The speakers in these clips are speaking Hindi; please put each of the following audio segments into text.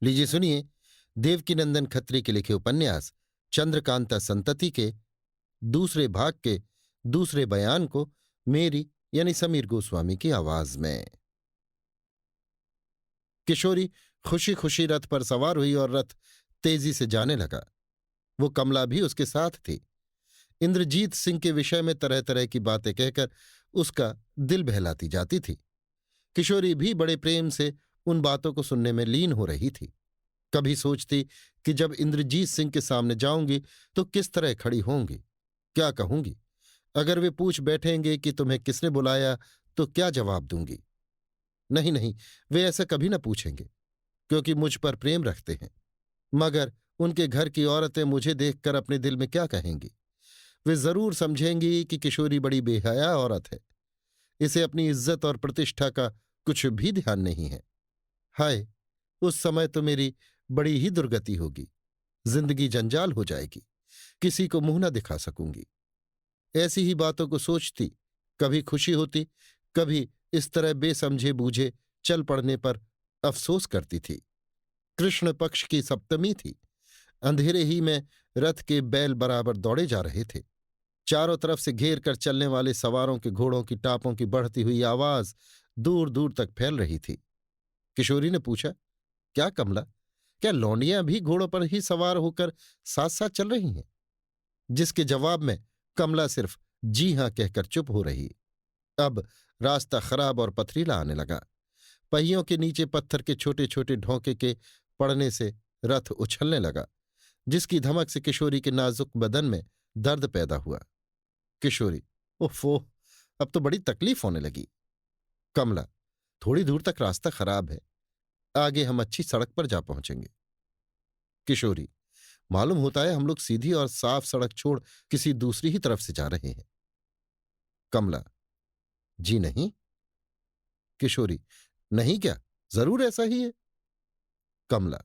लीजिए सुनिए, देवकीनंदन खत्री के लिखे उपन्यास चंद्रकांता संतति के दूसरे भाग के दूसरे बयान को मेरी यानी समीर गोस्वामी की आवाज में। किशोरी खुशी खुशी रथ पर सवार हुई और रथ तेजी से जाने लगा। वो कमला भी उसके साथ थी। इंद्रजीत सिंह के विषय में तरह तरह की बातें कहकर उसका दिल बहलाती जाती थी। किशोरी भी बड़े प्रेम से उन बातों को सुनने में लीन हो रही थी। कभी सोचती कि जब इंद्रजीत सिंह के सामने जाऊंगी तो किस तरह खड़ी होंगी, क्या कहूंगी। अगर वे पूछ बैठेंगे कि तुम्हें किसने बुलाया तो क्या जवाब दूंगी। नहीं नहीं, वे ऐसा कभी न पूछेंगे, क्योंकि मुझ पर प्रेम रखते हैं। मगर उनके घर की औरतें मुझे देखकर अपने दिल में क्या कहेंगी। वे जरूर समझेंगी कि किशोरी बड़ी बेहया औरत है, इसे अपनी इज्जत और प्रतिष्ठा का कुछ भी ध्यान नहीं है। हाय, उस समय तो मेरी बड़ी ही दुर्गति होगी। जिंदगी जंजाल हो जाएगी, किसी को मुंह न दिखा सकूंगी। ऐसी ही बातों को सोचती कभी खुशी होती, कभी इस तरह बेसमझे बूझे चल पड़ने पर अफसोस करती थी। कृष्ण पक्ष की सप्तमी थी। अंधेरे ही में रथ के बैल बराबर दौड़े जा रहे थे। चारों तरफ से घेर कर चलने वाले सवारों के घोड़ों की टापों की बढ़ती हुई आवाज दूर दूर तक फैल रही थी। किशोरी ने पूछा, क्या कमला, क्या लौंडियां भी घोड़ों पर ही सवार होकर साथ साथ चल रही हैं? जिसके जवाब में कमला सिर्फ जी हां कहकर चुप हो रही। अब रास्ता खराब और पथरीला आने लगा। पहियों के नीचे पत्थर के छोटे छोटे ढोंके के पड़ने से रथ उछलने लगा, जिसकी धमक से किशोरी के नाजुक बदन में दर्द पैदा हुआ। किशोरी, ओफो, अब तो बड़ी तकलीफ होने लगी। कमला, थोड़ी दूर तक रास्ता खराब है, आगे हम अच्छी सड़क पर जा पहुंचेंगे। किशोरी, मालूम होता है हम लोग सीधी और साफ सड़क छोड़ किसी दूसरी ही तरफ से जा रहे हैं। कमला, जी नहीं। किशोरी, नहीं क्या, जरूर ऐसा ही है। कमला,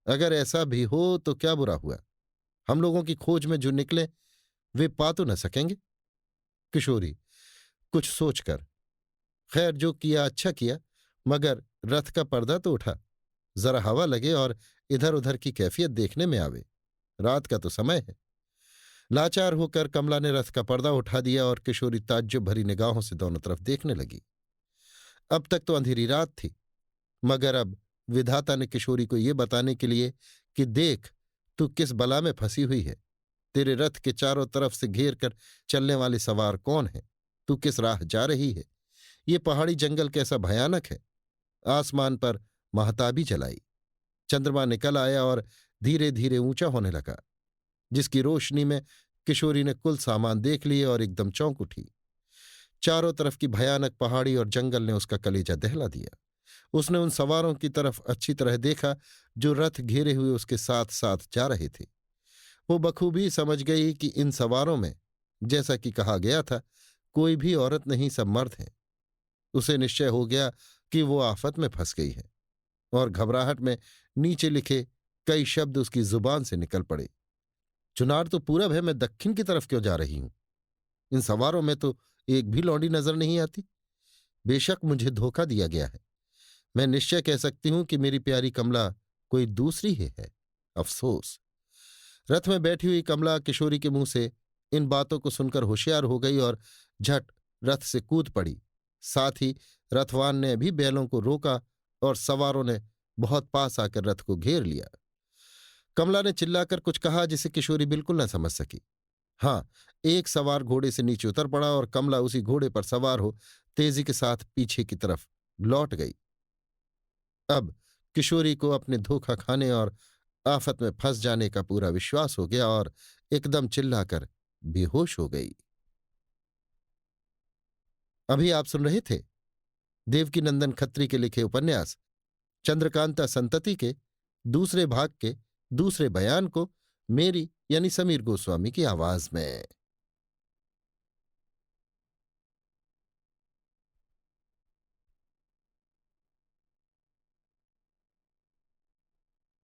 अगर ऐसा भी हो तो क्या बुरा हुआ। हम लोगों की खोज में जो निकले वे पा तो न सकेंगे। किशोरी, कुछ सोचकर, खैर जो किया अच्छा किया, मगर रथ का पर्दा तो उठा, जरा हवा लगे और इधर उधर की कैफियत देखने में आवे। रात का तो समय है। लाचार होकर कमला ने रथ का पर्दा उठा दिया और किशोरी ताज्जुब भरी निगाहों से दोनों तरफ देखने लगी। अब तक तो अंधेरी रात थी, मगर अब विधाता ने किशोरी को ये बताने के लिए कि देख, तू किस बला में फंसी हुई है। तेरे रथ के चारों तरफ से घेर कर चलने वाले सवार कौन है, तू किस राह जा रही है, ये पहाड़ी जंगल कैसा भयानक है। आसमान पर महताबी जलाई, चंद्रमा निकल आया और धीरे धीरे ऊंचा होने लगा, जिसकी रोशनी में किशोरी ने कुल सामान देख लिए और एकदम चौंक उठी। चारों तरफ की भयानक पहाड़ी और जंगल ने उसका कलेजा दहला दिया। उसने उन सवारों की तरफ अच्छी तरह देखा जो रथ घेरे हुए उसके साथ साथ जा रहे थे। वो बखूबी समझ गई कि इन सवारों में, जैसा कि कहा गया था, कोई भी औरत नहीं, सब मर्द हैं। उसे निश्चय हो गया कि वो आफत में फंस गई है, और घबराहट में नीचे लिखे कई शब्द उसकी जुबान से निकल पड़े। चुनार तो पूरब है, मैं दक्षिण की तरफ क्यों जा रही हूं? इन सवारों में तो एक भी लौंडी नजर नहीं आती। बेशक मुझे धोखा दिया गया है। मैं निश्चय कह सकती हूं कि मेरी प्यारी कमला कोई दूसरी ही है। अफसोस। रथ में बैठी हुई कमला किशोरी के मुंह से इन बातों को सुनकर होशियार हो गई और झट रथ से कूद पड़ी। साथ ही रथवान ने भी बैलों को रोका और सवारों ने बहुत पास आकर रथ को घेर लिया। कमला ने चिल्लाकर कुछ कहा जिसे किशोरी बिल्कुल न समझ सकी। हाँ, एक सवार घोड़े से नीचे उतर पड़ा और कमला उसी घोड़े पर सवार हो तेजी के साथ पीछे की तरफ लौट गई। अब किशोरी को अपने धोखा खाने और आफत में फंस जाने का पूरा विश्वास हो गया और एकदम चिल्लाकर बेहोश हो गई। अभी आप सुन रहे थे देवकीनंदन खत्री के लिखे उपन्यास चंद्रकांता संतति के दूसरे भाग के दूसरे बयान को मेरी यानी समीर गोस्वामी की आवाज में।